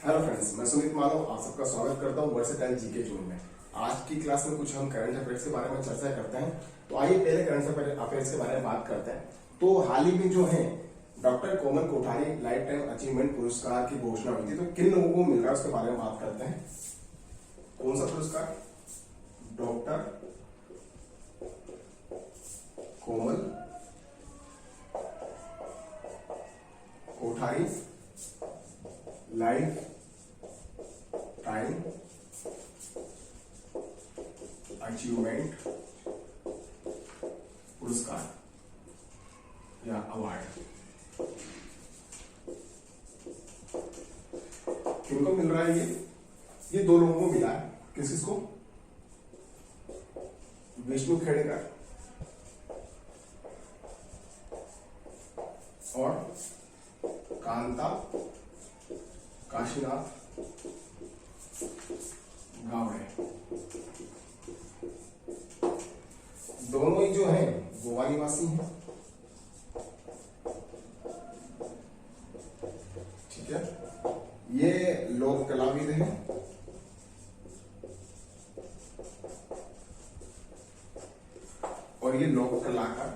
Hello friends, मैं सुमित माधव आप सबका स्वागत करता हूँ वर्सेटाइल जीके जोन में। आज की क्लास में कुछ हम करंट अफेयर्स के बारे में चर्चा करते हैं। तो आइए पहले करंट अफेयर्स के बारे में बात करते हैं। तो हाल ही में जो है doctor Komal Kothari lifetime achievement पुरस्कार की घोषणा हुई थी। तो किन लोगों को मिल रहा है उसके बारे में बात करते हैं। कौन सा पुरस्कार? Doctor Komal Kothari lifetime achievement पुरस्कार या अवार्ड किनको मिल रहा है? ये दो लोगों को मिला है। किस किसको? विष्णु खेड़ेकर और कांता काशीनाथ गावड़े। दोनों ही जो हैं गोवा निवासी हैं। ठीक है, ये लोक कलाविद हैं और ये लोक कलाकार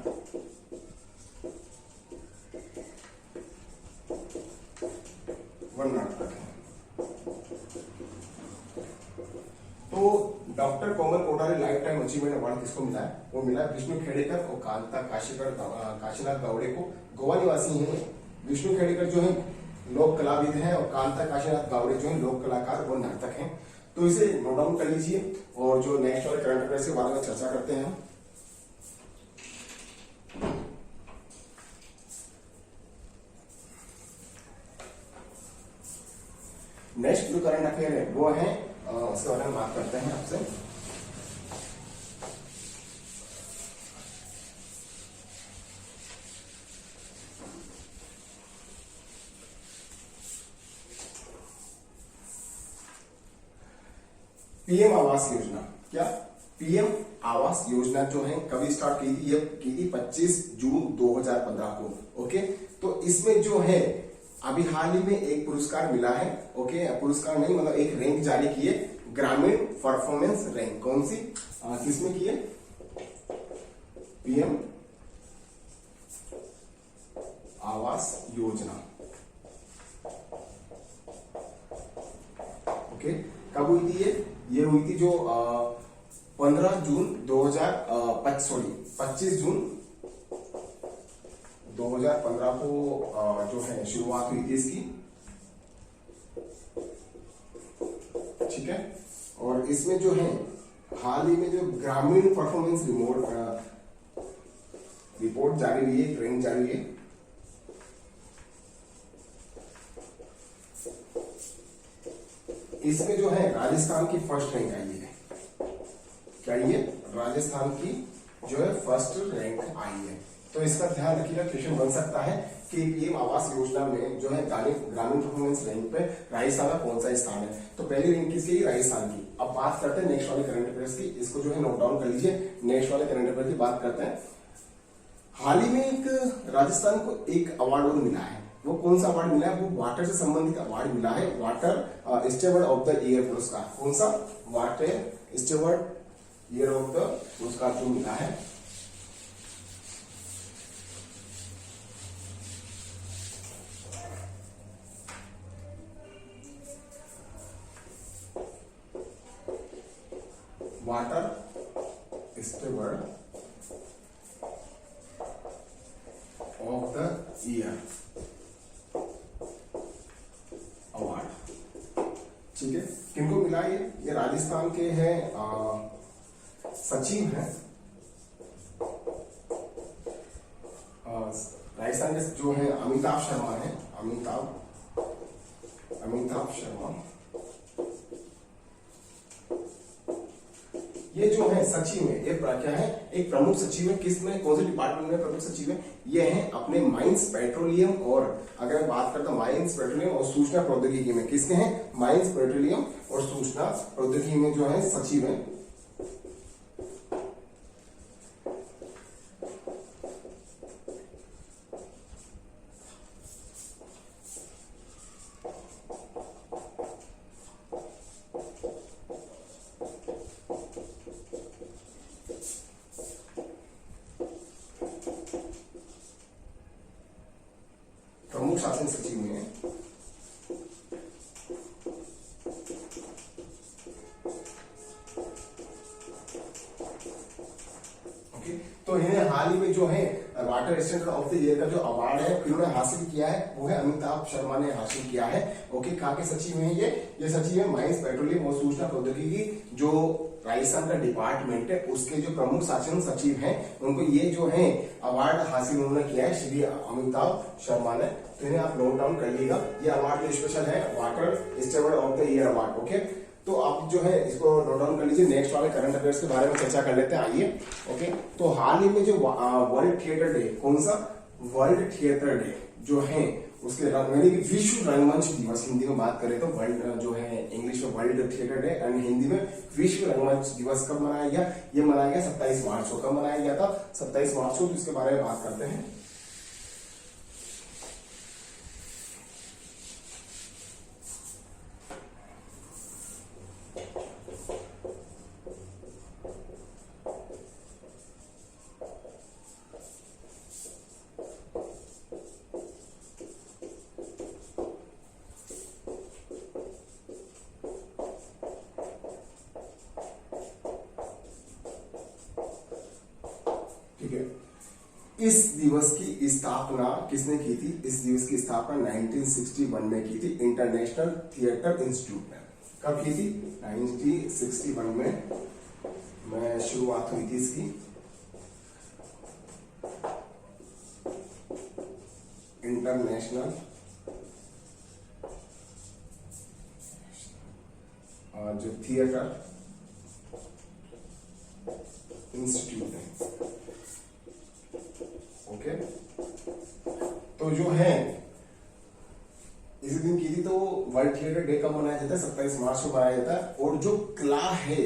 नाटक है। तो doctor Komal Kothari lifetime achievement award किसको मिला है? वो मिला है विष्णु खेड़ेकर और कांता काशीनाथ गावड़े को। गोवा निवासी हैं विष्णु खेड़ेकर जो है लोक कलाविद हैं और कांता काशीनाथ गावड़े जो है लोक कलाकार और नाटक हैं। तो इसे नोट डाउन कर लीजिए और जो नेक्स्ट वाले करंट अफेयर्स के बारे में चर्चा करते हैं। नेक्स्ट जो करंट अफेयर है वो है उसके बारे में बात करते हैं आपसे। पीएम आवास योजना। क्या पीएम आवास योजना जो है कभी स्टार्ट की थी? ये की थी 25 जून 2015 को। ओके, तो इसमें जो है अभी हाल ही में एक पुरस्कार मिला है। ओके, पुरस्कार नहीं मतलब एक रैंक जारी की है, ग्रामीण परफॉर्मेंस रैंक। कौन सी किसमें की है? पीएम आवास योजना। ओके, कब हुई थी ये हुई थी जो 15 जून 25 जून 2015 को जो है शुरुआत हुई थी इसकी। ठीक है, और इसमें जो है हाल ही में जो ग्रामीण परफॉर्मेंस रिपोर्ट जारी हुई है, रैंक जारी हुई है। इसमें जो है राजस्थान की फर्स्ट रैंक आई है। क्या ये राजस्थान की जो है फर्स्ट रैंक आई है। तो इसका ध्यान रखिएगा, क्वेश्चन बन सकता है कि पीएम आवास योजना में जो है ग्रामीण परफॉर्मेंस रैंक पे राजस्थान का कौन सा स्थान है। तो पहली रैंक किसकी? राजस्थान की। अब बात करते हैं नेक्स्ट वाले करंट अफेयर्स की। इसको जो है नोट डाउन कर लीजिए। नेक्स्ट वाले करंट अफेयर की बात करते हैं। हाल ही में एक राजस्थान को एक अवार्ड और मिला है। वो कौन सा अवार्ड मिला है? वो वाटर से संबंधित अवार्ड मिला है, water steward of the year पुरस्कार। कौन सा? Water steward year of the पुरस्कार जो मिला है। Water steward of the year award. ठीक है, किनको मिला ये राजस्थान के हैं सचिव हैं। राजस्थान के जो है अमिताभ शर्मा है। अमिताभ शर्मा ये जो है सचिव है। ये क्या है? एक प्रमुख सचिव है। किसमें, कौन से डिपार्टमेंट में प्रमुख सचिव है? ये है अपने माइंस पेट्रोलियम और अगर बात करता हूं माइंस पेट्रोलियम और सूचना प्रौद्योगिकी में। किसके हैं? माइंस पेट्रोलियम और सूचना प्रौद्योगिकी में जो है सचिव है। प्रमुख शासन सचिव में तो इन्हें हाल ही में जो है water standard of the year का जो अवार्ड है इन्होंने हासिल किया है वो है अमिताभ शर्मा ने हासिल किया है। ओके, कहाँ के सचिव हैं ये सचिव है माइंस पेट्रोलियम और सूचना प्रौद्योगिकी जो राजस्थान का डिपार्टमेंट है उसके जो प्रमुख शासन सचिव हैं उनको ये जो है अवार्ड हासिल उन्होंने किया है श्री अमिताभ शर्मा ने। तो इन्हें आप नोट डाउन कर लीजिएगा, ये अवार्ड जो स्पेशल है water standard of the year award. Okay, तो आप जो है इसको नोट डाउन कर लीजिए। नेक्स्ट वाले करंट अफेयर्स के बारे में चर्चा कर लेते हैं, आइए। ओके, तो हाल ही में जो वर्ल्ड थिएटर डे, कौन सा वर्ल्ड थिएटर डे जो है उसके यानी कि विश्व रंगमंच दिवस, हिंदी में बात करें तो वर्ल्ड जो है इंग्लिश में world theatre day and Hindi में विश्व रंगमंच दिवस कब मनाया गया? ये मनाया गया 27 मार्च को। कब मनाया गया था? 27 मार्च को। तो इसके बारे में बात करते हैं। इस दिवस की स्थापना किसने की थी? इस दिवस की स्थापना 1961 में की थी इंटरनेशनल थिएटर इंस्टीट्यूट ने। कब की थी? 1961 में शुरुआत हुई थी इसकी। इंटरनेशनल जो थिएटर इंस्टीट्यूट है। ओके, तो जो है इसी दिन की थी। तो वर्ल्ड थिएटर डे कब मनाया जाता है? 27 मार्च को मनाया जाता है। और जो कला है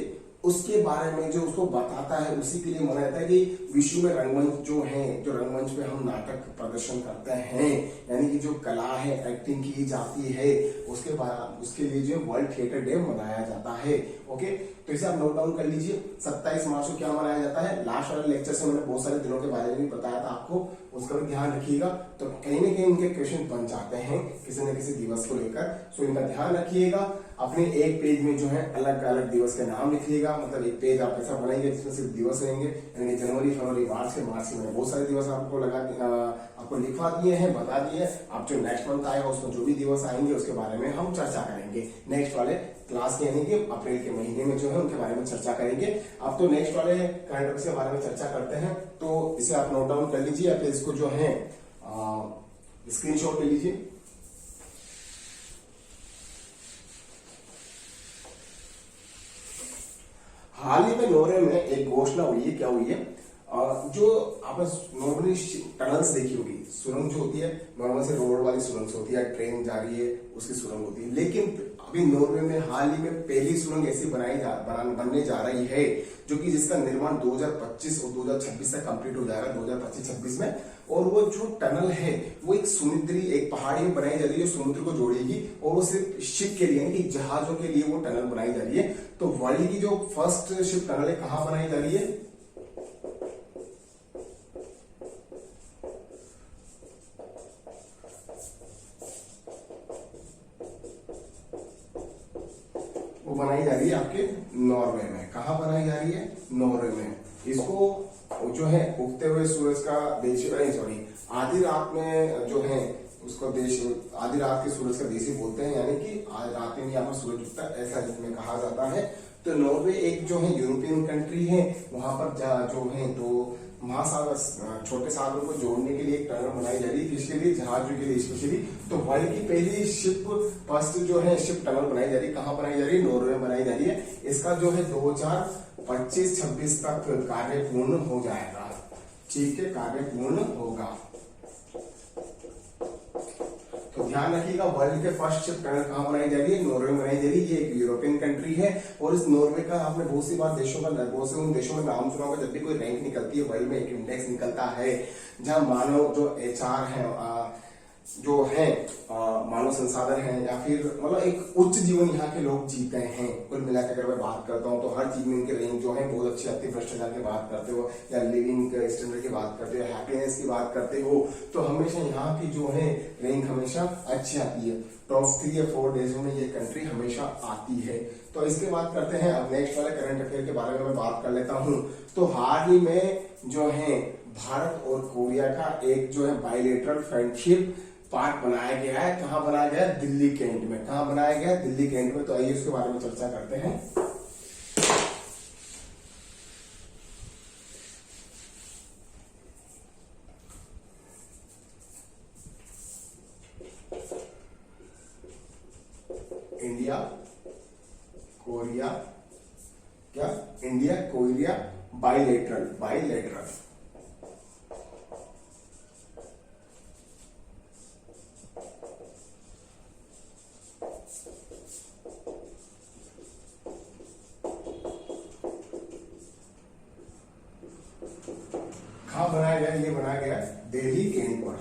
उसके बारे में जो उसको बताता है उसी के लिए मनाया जाता है कि विश्व में रंगमंच जो है, जो रंगमंच पे हम नाटक प्रदर्शन करते हैं, यानी कि जो कला है एक्टिंग की जाती है उसके लिए जो वर्ल्ड थिएटर डे मनाया जाता है। ओके, तो इसे आप नोट डाउन कर लीजिए। 27 मार्च को क्या मनाया जाता है? लास्ट वाले लेक्चर से मैंने बहुत सारे दिनों के बारे में भी बताया था आपको, उसका भी ध्यान रखिएगा। तो कहीं ना कहीं इनके क्वेश्चन बन जाते हैं किसी न किसी दिवस को लेकर, सो इनका ध्यान रखिएगा। अपने एक पेज में जो है अलग अलग दिवस के नाम लिखिएगा, मतलब एक पेज आप ऐसा बनाएंगे जिसमें सिर्फ दिवस रहेंगे, यानी जनवरी फरवरी मार्च से मैंने बहुत सारे दिवस आपको लिखवा दिए हैं, बता दिए। आप जो नेक्स्ट मंथ आएगा उसमें जो भी दिवस आएंगे उसके बारे में हम चर्चा करेंगे नेक्स्ट वाले क्लास के, यानी कि अप्रैल के महीने में जो है उनके बारे में चर्चा करेंगे। अब तो नेक्स्ट वाले करंट अफेयर्स के बारे में चर्चा करते हैं, तो इसे आप नोट डाउन कर लीजिए या फिर इसको जो है स्क्रीनशॉट ले लीजिए। हाल ही में नॉर्वे में एक घोषणा हुई है। क्या हुई है? जो आपने नॉर्मली टनल्स देखी होगी, सुरंग जो होती है नॉर्मल से रोड वाली सुरंग होती है, ट्रेन जा रही है उसकी सुरंग होती है, लेकिन अभी नॉर्वे में हाल ही में पहली सुरंग ऐसी बनने जा रही है जो कि जिसका निर्माण 2025 और 2026 तक कंप्लीट हो जाएगा, 2025-26 में। और वो जो टनल है वो एक पहाड़ी में बनाई जा रही है, समुद्र को जोड़ेगी, और वो सिर्फ शिप के लिए यानी कि जहाजों के लिए वो टनल बनाई जा रही है। तो वर्ल्ड की जो फर्स्ट शिप टनल है कहां बनाई जा रही है? वो बनाई जा रही है आपके नॉर्वे में। कहां बनाई जा रही है? नॉर्वे में। इसको जो है उगते हुए सूरज का देश, आधी रात में जो है उसको आधी रात के सूरज का देश बोलते हैं, यानी कि रात में यहाँ पर सूरज उगता है ऐसा जिसमें कहा जाता है। तो नॉर्वे एक जो है यूरोपियन कंट्री है, वहां पर जो है तो महासागर छोटे सागरों को जोड़ने के लिए एक टनल बनाई जा रही है, किसके लिए? जहाजों के लिए स्पेशली। तो वर्ल्ड की पहली फर्स्ट जो है शिप टनल बनाई जा रही है, कहां बनाई जा रही है? नॉर्वे में बनाई जा रही है। इसका जो है 2025-26 तक कार्य पूर्ण हो जाएगा। ठीक है, कार्य पूर्ण होगा। तो ध्यान रखिएगा, वर्ल्ड के फर्स्ट शिप टनल कहां बनाई जा रही है? नॉर्वे में बनाई जा रही है। ये एक यूरोपियन कंट्री है, और इस नॉर्वे का आपने बहुत सी बार बहुत से उन देशों में नाम सुना होगा। जब भी कोई रैंक निकलती है वर्ल्ड में, एक इंडेक्स निकलता है जहां मानव जो HR है, जो है मानव संसाधन है या फिर मतलब एक उच्च जीवन यहाँ के लोग जीते हैं। कुल मिलाकर अगर मैं बात करता हूँ तो हर चीज में इनके रैंक जो है बहुत अच्छी आती है। भ्रष्टाचार की बात करते हो या लिविंग स्टैंडर्ड की बात करते हो, हैप्पीनेस की बात करते हो, तो हमेशा यहाँ की जो है रैंक हमेशा अच्छी आती है। टॉप 3 या 4 देशों में ये कंट्री हमेशा आती है। तो इसके बात करते हैं अब नेक्स्ट वाले करंट अफेयर के बारे में मैं बात कर लेता हूँ। तो हाल ही में जो है भारत और कोरिया का एक जो है बायलैटरल फ्रेंडशिप पार्क बनाया गया है। कहाँ बनाया गया है? दिल्ली कैंट में। कहाँ बनाया गया है? दिल्ली कैंट में। तो आइए उसके बारे में चर्चा करते हैं। इंडिया कोरिया क्या? इंडिया कोरिया बायलैटरल कहाँ बनाया गया? ये बनाया गया दिल्ली कैंट पर।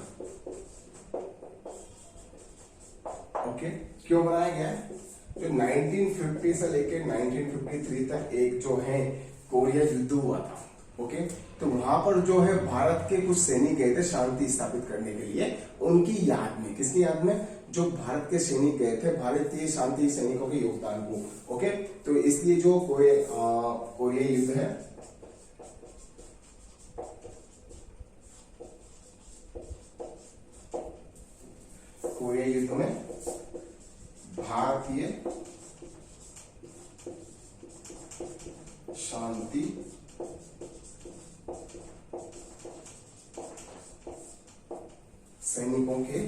ओके, क्यों बनाया गया है? जो 1950 से लेकर 1953 तक एक जो है कोरिया युद्ध हुआ था। ओके, तो वहां पर जो है भारत के कुछ सैनिक गए थे शांति स्थापित करने के लिए, उनकी याद में। किसकी याद में? जो भारत के सैनिक गए थे, भारतीय शांति सैनिकों के योगदान को। ओके, तो इसलिए जो कोरिया युद्ध है, कोरिया युद्ध में भारतीय शांति सैनिकों के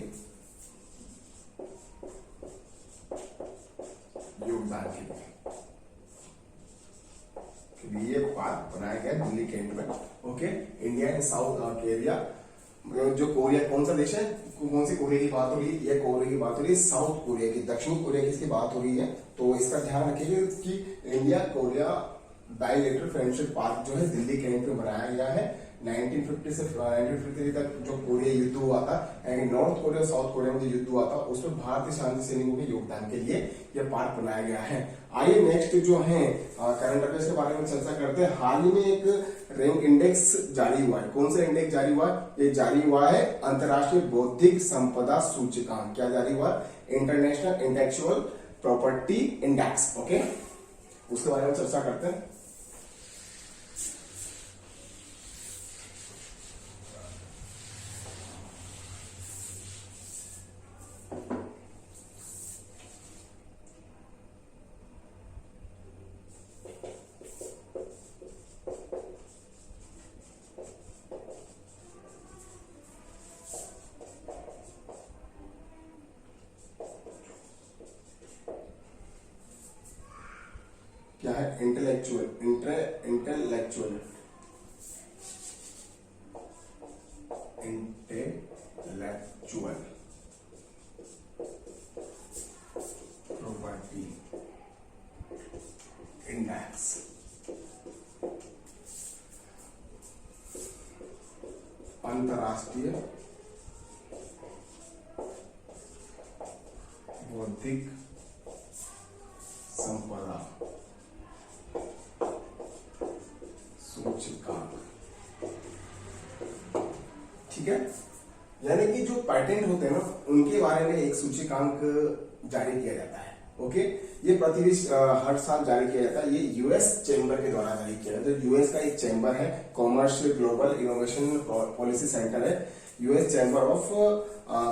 योगदान के लिए ये पार्क बनाया गया दिल्ली कैंट में। Okay, India and south Korea, जो कोरिया कौन सा देश है, कौन सी कोरिया की बात हो रही है? ये कोरिया की बात हो रही है साउथ कोरिया की, दक्षिणी कोरिया की इसकी बात हो रही है। तो इसका ध्यान रखिए कि India Korea bilateral friendship park जो है दिल्ली कैंट में बनाया गया है। 1950 से 1953 तक जो कोरिया युद्ध हुआ था, नॉर्थ कोरिया और साउथ कोरिया में जो युद्ध हुआ था, उसमें भारतीय शांति सैनिकों के योगदान के लिए यह पार्क बनाया गया है। आइए नेक्स्ट जो है करंट अफेयर्स के बारे में चर्चा करते हैं। हाल ही में एक रैंक इंडेक्स जारी हुआ है। कौन सा इंडेक्स जारी हुआ है? ये जारी हुआ है अंतरराष्ट्रीय बौद्धिक संपदा सूचकांक। क्या जारी हुआ? International intellectual property index. Okay, उसके बारे में चर्चा करते हैं। क्या है? Intellectual intellectual property index. अंतरराष्ट्रीय बौद्धिक संपदा सूचकांक। ठीक है, यानी कि जो पेटेंट होते हैं ना, उनके बारे में एक सूचकांक जारी किया जाता है। ओके, ये प्रतिवर्ष हर साल जारी किया जाता है। ये यूएस चैम्बर के द्वारा जारी किया जाता है। तो यूएस का एक चैम्बर है, commerce global innovation policy centre है, US chamber of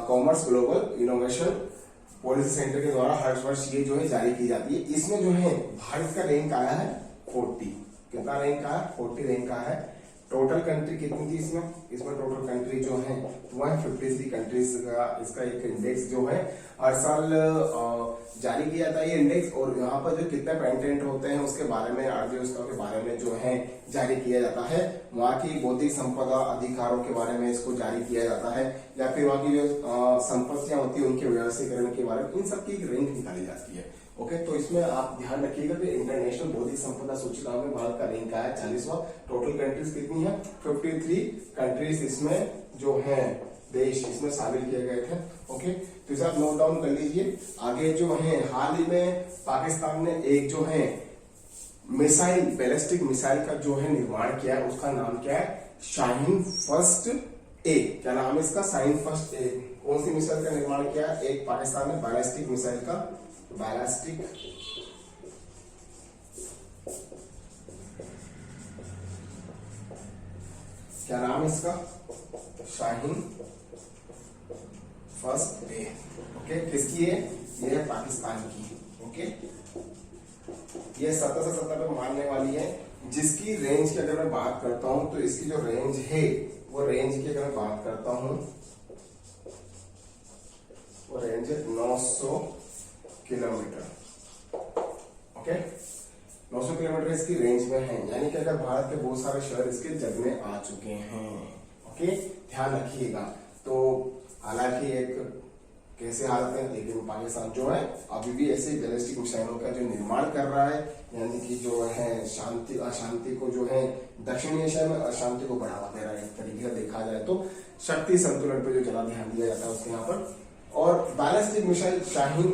commerce global innovation policy centre के द्वारा हर वर्ष ये जो है जारी की जाती है। इसमें जो है भारत का रैंक आया है 40। कितना रैंक आया? 40 रैंक आया है। टोटल कंट्री कितनी थी इसमें टोटल कंट्री जो है 153 कंट्रीज का इसका एक इंडेक्स जो है हर साल जारी किया जाता है ये इंडेक्स। और यहाँ पर जो कितने पेटेंट होते हैं उसके बारे में, अर्थव्यवस्था के बारे में जो है जारी किया जाता है। वहाँ की बौद्धिक संपदा अधिकारों के बारे में इसको जारी किया जाता है, या फिर वहाँ की जो संपत्तियां होती है उनके व्यवसायीकरण के बारे में, इन सब की रैंक निकाली जाती है। ओके, तो इसमें आप ध्यान रखिएगा कि इंटरनेशनल बौद्धिक संपदा सूचकांक में भारत का रैंक आया 40वां। टोटल कंट्रीज कितनी है? 53 कंट्रीज इसमें जो है देश इसमें शामिल किए गए थे। ओके, तो इसे आप नोट डाउन कर लीजिए। आगे जो है हाल ही में पाकिस्तान ने एक जो है मिसाइल, बैलिस्टिक मिसाइल का जो है निर्माण किया है, उसका नाम क्या है? Shaheen first A. क्या नाम है इसका? Shaheen first A. कौन सी मिसाइल का निर्माण किया है? एक पाकिस्तान ने बैलिस्टिक मिसाइल का, बैलिस्टिक क्या नाम है इसका? Shaheen first A. ओके, किसकी है? ये है पाकिस्तान की। ओके, ये 70 से 70 पे मारने वाली है, जिसकी रेंज की अगर मैं बात करता हूं तो इसकी जो रेंज है, वो रेंज की अगर मैं बात करता हूं, वो रेंज है 900 किलोमीटर। ओके, 900 किलोमीटर इसकी रेंज में है, यानी कि अगर भारत के बहुत सारे शहर इसके जग में आ चुके हैं। ओके, ध्यान रखिएगा। तो हालांकि एक कैसे हालत है, लेकिन पाकिस्तान जो है अभी भी ऐसे बैलिस्टिक मिसाइलों का जो निर्माण कर रहा है, यानी कि जो है शांति अशांति को जो है दक्षिणी एशिया में अशांति को बढ़ावा दे रहा है। एक तरीके से देखा जाए तो शक्ति संतुलन पर जो ज्यादा ध्यान दिया जाता है उसके यहाँ पर। और बैलिस्टिक मिसाइल शाहीन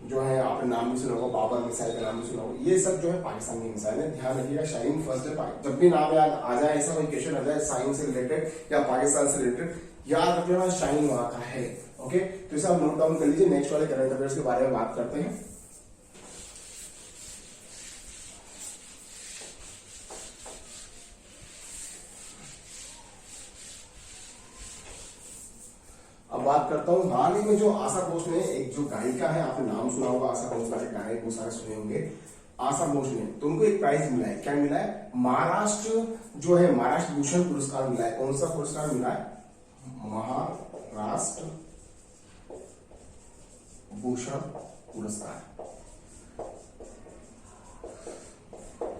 जो है, आपने नाम भी सुना होगा, बाबर मिसाइल का नाम भी सुना होगा, ये सब जो है पाकिस्तान की मिसाइल है। ध्यान रखिएगा, शाहीन फर्स्ट है। जब भी नाम याद आ जाए, ऐसा कोई क्वेश्चन आ जाए साइंस से रिलेटेड या पाकिस्तान से रिलेटेड, याद रख लेना शाहीन वहां का है। ओके, तो इसे आप नोट डाउन कर लीजिए। नेक्स्ट वाले करंट अफेयर्स के बारे में बात करते हैं। अब बात करता हूं, हाल ही में जो आशा भोसले, एक जो गायिका है, आपने नाम सुना होगा आशा भोसले के गाने बहुत सारे सुने होंगे। आशा भोसले, तो उनको एक प्राइज मिला है। क्या मिला है? महाराष्ट्र जो है महाराष्ट्र भूषण पुरस्कार मिला है। कौन सा पुरस्कार मिला है? महाराष्ट्र भूषण पुरस्कार।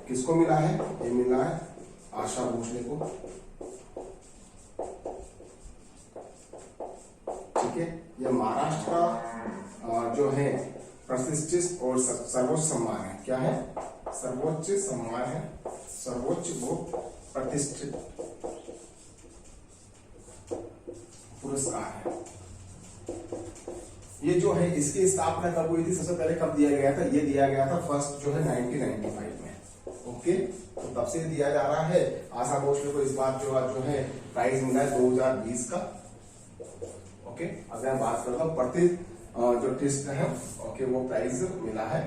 किसको मिला है? ये मिला है आशा भोसले को। ठीक है, ये महाराष्ट्र का जो है प्रतिष्ठित और सर्वोच्च सम्मान है। क्या है? सर्वोच्च सम्मान है, सर्वोच्च वो प्रतिष्ठित पुरस्कार है। ये जो है इसकी स्थापना कब हुई थी? सबसे पहले कब दिया गया था? ये दिया गया था फर्स्ट जो है 1995 में। ओके, तो तब से दिया जा रहा है। आशा भोसले को इस बार जो है प्राइज मिला है 2020 का। ओके, अगर मैं बात करता हूँ जो टिस्ट है, ओके, वो प्राइज मिला है।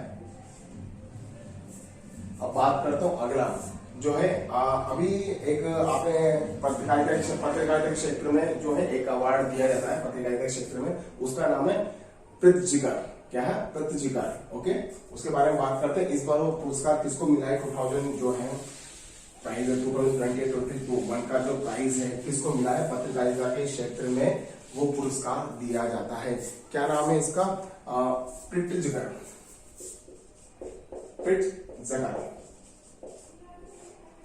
अब बात करता हूँ अगला जो है, अभी एक आपने पत्रकारिता क्षेत्र में जो है एक अवार्ड दिया जाता है पत्रकारिता क्षेत्र में, उसका नाम है पृथ्वीकर। क्या है? पृथ्वीकर। ओके, उसके बारे में बात करते हैं। इस बार वो पुरस्कार किसको मिला है? 2000 जो है प्राइज 2021 का जो प्राइज है किसको मिला है? पत्रकारिता के क्षेत्र में वो पुरस्कार दिया जाता है। क्या नाम है इसका? पृथ्वीकर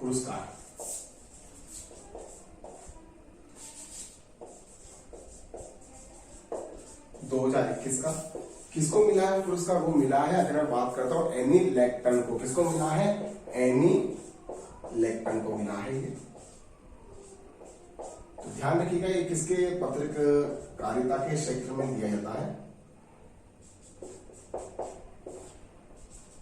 पुरस्कार। दो 2021 का किसको मिला है पुरस्कार? वो मिला है, अगर मैं बात करता हूं, एनी लेक्टन को। किसको मिला है? एनी लेक्टन को मिला है ये। तो ध्यान रखिएगा, ये किसके पत्रकारिता के क्षेत्र में दिया जाता है,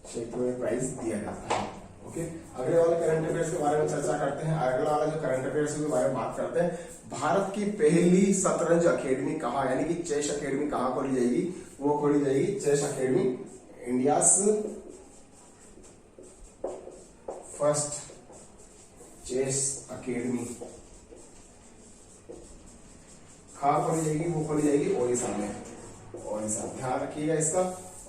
क्षेत्र में प्राइज दिया जाता है। ओके, अगले वाले करंट अफेयर्स के बारे में चर्चा करते हैं। अगला वाला जो करंट अफेयर्स के बारे में बात करते हैं, भारत की पहली शतरंज अकेडमी कहाँ, यानी कि चेस अकेडमी कहाँ खोली जाएगी? वो खोली जाएगी chess academy, India first chess academy कहाँ खोली जाएगी? वो खोली जाएगी ओडिशा में। ओडिशा, ध्यान रखिएगा इसका,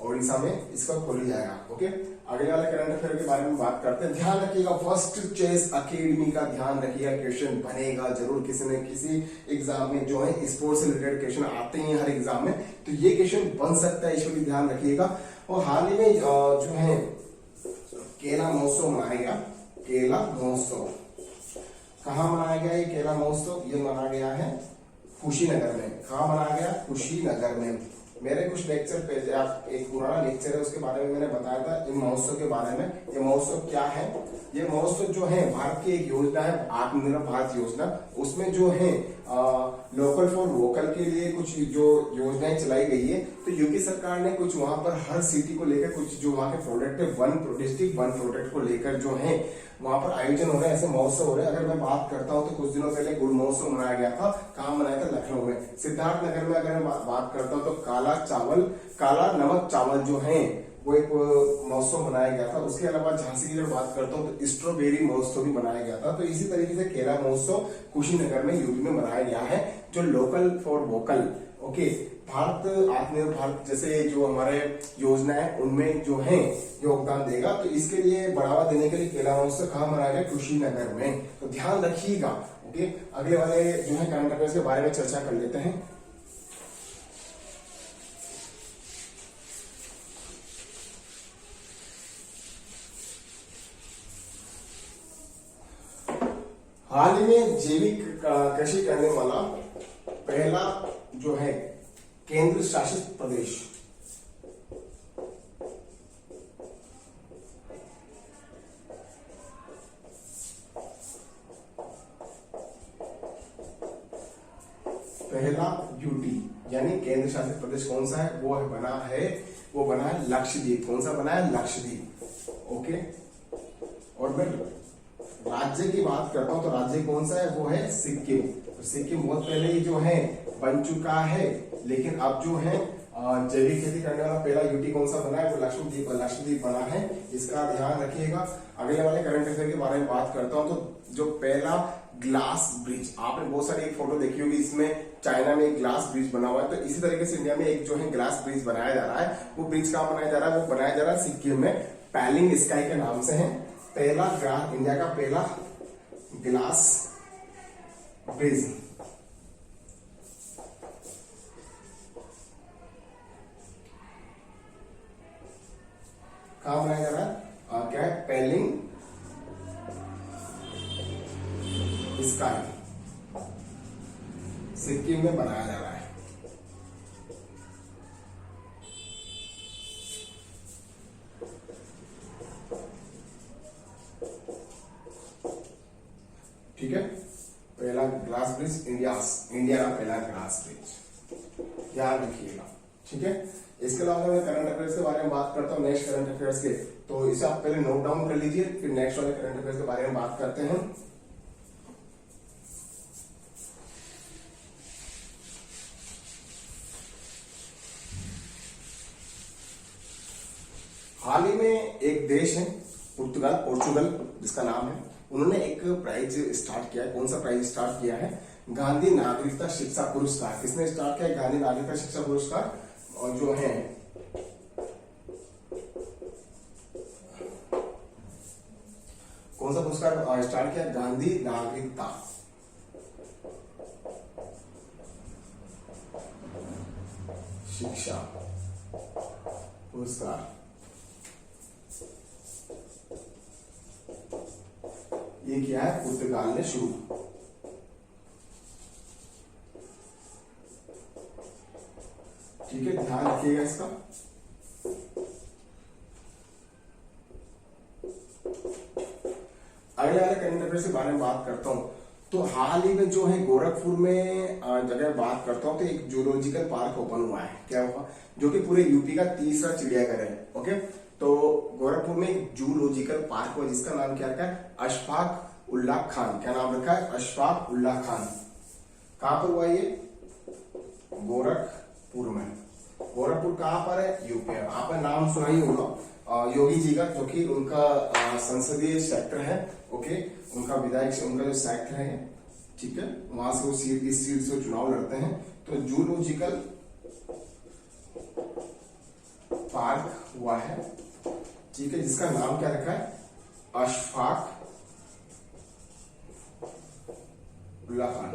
ओडिशा में इसका खोली जाएगा। ओके, अगले वाले करंट अफेयर के बारे में बात करते हैं। ध्यान रखिएगा, फर्स्ट चेस अकेडमी का ध्यान रखिएगा, क्वेश्चन बनेगा जरूर किसी न किसी एग्जाम में। जो है स्पोर्ट्स से रिलेटेड क्वेश्चन आते हैं हर एग्जाम में, तो ये क्वेश्चन बन सकता है, इसको भी ध्यान रखिएगा। और हाल ही में जो है केला महोत्सव मनाया गया। केला महोत्सव कहाँ मनाया गया? ये केला महोत्सव ये मनाया गया है कुशीनगर में। कहाँ मनाया गया? कुशीनगर में। मेरे कुछ लेक्चर पे एक पुराना लेक्चर है उसके बारे में मैंने बताया था इन महोत्सव के बारे में। ये महोत्सव क्या है? ये महोत्सव जो है भारत की एक योजना है, आत्मनिर्भर भारत योजना। उसमें जो है लोकल फॉर वोकल के लिए कुछ जो योजनाएं चलाई गई है। तो यूपी सरकार ने कुछ वहां पर हर सिटी को लेकर कुछ जो वहां के प्रोडक्ट है, वन डिस्ट्रिक्ट वन प्रोडक्ट को लेकर जो है वहां पर आयोजन हो रहे हैं, ऐसे महोत्सव हो रहे हैं। अगर मैं बात करता हूं तो कुछ दिनों पहले गुड़ महोत्सव मनाया गया था। कहाँ मनाया था? लखनऊ में। सिद्धार्थनगर में अगर मैं बात करता हूं तो काला नमक चावल जो है वो एक महोत्सव मनाया गया था। उसके अलावा झांसी की अगर बात करता हूँ तो स्ट्रॉबेरी महोत्सव भी मनाया गया था। तो इसी तरीके से केला महोत्सव कुशीनगर में यूपी में मनाया गया है, जो local for vocal okay Bharat आत्मनिर्भर भारत जैसे जो हमारे योजना है उनमें जो है योगदान देगा। तो इसके लिए बढ़ावा देने के लिए केला महोत्सव कहाँ मनाया गया? कुशीनगर में। तो ध्यान रखिएगा। ओके, अगले वाले जो है करंट अफेयर्स के बारे में चर्चा कर लेते हैं। हाल ही में जैविक कृषि करने वाला पहला जो है केंद्र शासित प्रदेश पहला यूटी यानी केंद्र शासित प्रदेश कौन सा है? वो बना है लक्षद्वीप। कौन सा बना है? लक्षद्वीप। ओके, और मैं राज्य की बात करता हूं तो राज्य कौन सा है? वो है सिक्किम। तो सिक्किम बहुत पहले ही जो है बन चुका है, लेकिन अब जो है जैविक खेती करने वाला पहला यूटी कौन सा बना है? वो लक्षद्वीप बना है। इसका ध्यान रखिएगा। अगले वाले करंट अफेयर के बारे में बात करता हूं तो जो पहला ग्लास ब्रिज, आपने बहुत सारी एक फोटो देखी होगी, इसमें चाइना में एक ग्लास ब्रिज बना हुआ है। तो इसी तरीके से इंडिया में एक जो है ग्लास ब्रिज बनाया जा रहा है। वो ब्रिज कहाँ बनाया जा रहा है? वो बनाया जा रहा है सिक्किम में, पैलिंग स्काई के नाम से है। इंडिया का पहला ग्लास ब्रिज कहाँ बनाया जा रहा है? क्या है? पैलिंग स्काई सिक्किम में बनाया जा रहा है। ठीक है, पहला ग्लास ब्रिज इंडिया का पहला ग्लास ब्रिज, ध्यान रखिएगा। ठीक है, इसके अलावा मैं करंट अफेयर्स के बारे में बात करता हूँ, नेक्स्ट करंट अफेयर्स के। तो इसे आप पहले नोट डाउन कर लीजिए, फिर नेक्स्ट वाले करंट अफेयर्स के बारे में बात करते हैं। हाल ही में एक देश है पोर्चुगल जिसका नाम है, उन्होंने एक प्राइज स्टार्ट किया है। कौन सा प्राइज स्टार्ट किया है? गांधी नागरिकता शिक्षा पुरस्कार। किसने स्टार्ट किया? गांधी नागरिकता शिक्षा पुरस्कार। और जो है कौन सा पुरस्कार स्टार्ट किया? गांधी नागरिकता शिक्षा पुरस्कार। ये किया है पुर्तगाल ने शुरू। ठीक है, ध्यान रखिएगा इसका। अगले वाले करंट अफेयर्स के बारे में बात करता हूं तो हाल ही में जो है गोरखपुर में जगह बात करता हूं तो एक जूलॉजिकल पार्क ओपन हुआ है। क्या हुआ? जो कि पूरे यूपी का तीसरा चिड़ियाघर है। ओके, तो गोरखपुर में एक जूलॉजिकल पार्क हुआ जिसका नाम क्या रखा है? अशफाक उल्लाह खान। क्या नाम रखा है? अशफाक उल्लाह खान। कहां पर हुआ ये? गोरखपुर में। गोरखपुर कहां पर है? यूपी है। आपने नाम सुना ही होगा योगी जी का, जो कि उनका संसदीय सेक्टर है। ओके, उनका विधायक उनका जो सेक्टर है, ठीक है, वहां से वो इस सीट से चुनाव लड़ते हैं। तो जूलॉजिकल पार्क हुआ है, ठीक है, जिसका नाम क्या रखा है? अशफाक उल्लाह खान।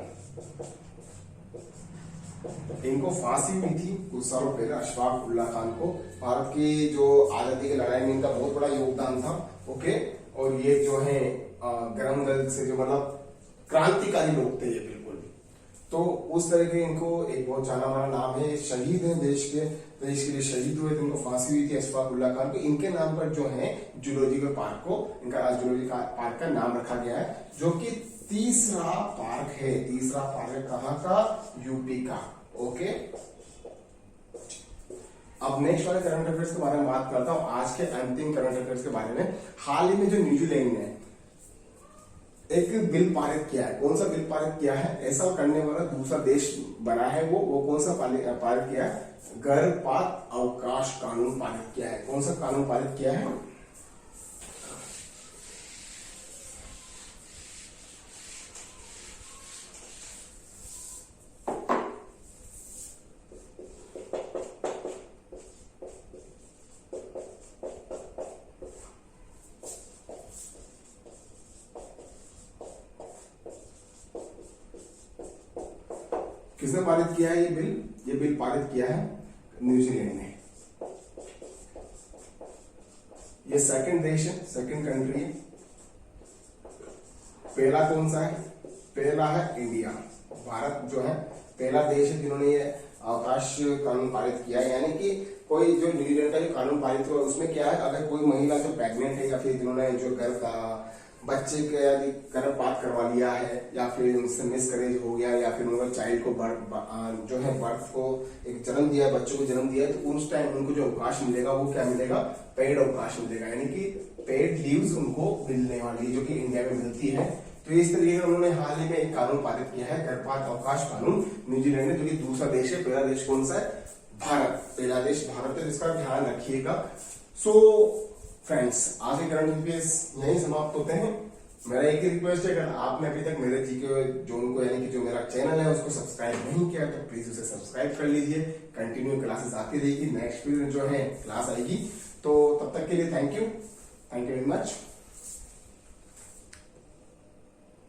इनको फांसी हुई थी कुछ सालों पहले, अशफाक उल्लाह खान को। भारत की जो आजादी की लड़ाई में इनका बहुत बड़ा योगदान था। ओके, और ये जो है गरम दल से जो मतलब क्रांतिकारी लोग थे ये बिल्कुल। तो उस तरह के इनको एक बहुत जाना माना नाम है, शहीद है, देश के लिए शहीद हुए थे, इनको फांसी हुई थी अशफाक उल्लाह खान को। इनके नाम पर जो है जूलॉजिकल पार्क को, इनका जूलॉजिकल पार्क का नाम रखा गया है, जो कि तीसरा पार्क है। तीसरा पार्क है कहां का? यूपी का। ओके, अब नेक्स्ट वाले करंट अफेयर्स के बारे में बात करता हूं, आज के अंतिम करंट अफेयर्स के बारे में। हाल ही में जो न्यूजीलैंड ने एक बिल पारित किया है, कौन सा बिल पारित किया है? ऐसा करने वाला दूसरा देश बना है, वो कौन सा पारित किया है? गर्भपात अवकाश कानून पारित किया है। कौन सा कानून पारित किया है? किसने पारित किया है ये बिल? ये बिल पारित किया है न्यूजीलैंड ने। ये सेकंड देश है, सेकंड कंट्री है। पहला कौन सा है? पहला है इंडिया। भारत जो है पहला देश है जिन्होंने ये अवकाश कानून पारित किया है। यानी कि कोई जो न्यूजीलैंड का जो कानून पारित हुआ उसमें क्या है, अगर कोई महिला जो प्रेग्नेंट है या फिर जिन्होंने जो गर्भ का बच्चे के यदि गर्भपात करवा लिया है या फिर उनसे मिसकैरेज हो गया या फिर उनका चाइल्ड को जो है बर्थ को एक जन्म दिया है, बच्चों को जन्म दिया है, तो उस टाइम उनको जो अवकाश मिलेगा वो क्या मिलेगा? पेड अवकाश मिलेगा। यानी कि पेड लीव्स उनको मिलने वाली, जो कि इंडिया में मिलती है। तो इस तरीके से उन्होंने हाल ही में एक कानून पारित किया है, गर्भपात अवकाश कानून, न्यूजीलैंड में, जो कि दूसरा देश है। पहला देश कौन सा है? भारत। पहला देश भारत है, जिसका ध्यान रखिएगा। सो फ्रेंड्स, आज के करंट अफेयर्स यही समाप्त होते हैं। मेरा एक ही रिक्वेस्ट है, अगर आपने अभी तक मेरे जीके जोन को यानी कि जो मेरा चैनल है उसको सब्सक्राइब नहीं किया तो प्लीज उसे सब्सक्राइब कर लीजिए। कंटिन्यू क्लासेस आती रहेगी, नेक्स्ट फिर जो है क्लास आएगी। तो तब तक के लिए थैंक यू वेरी मच।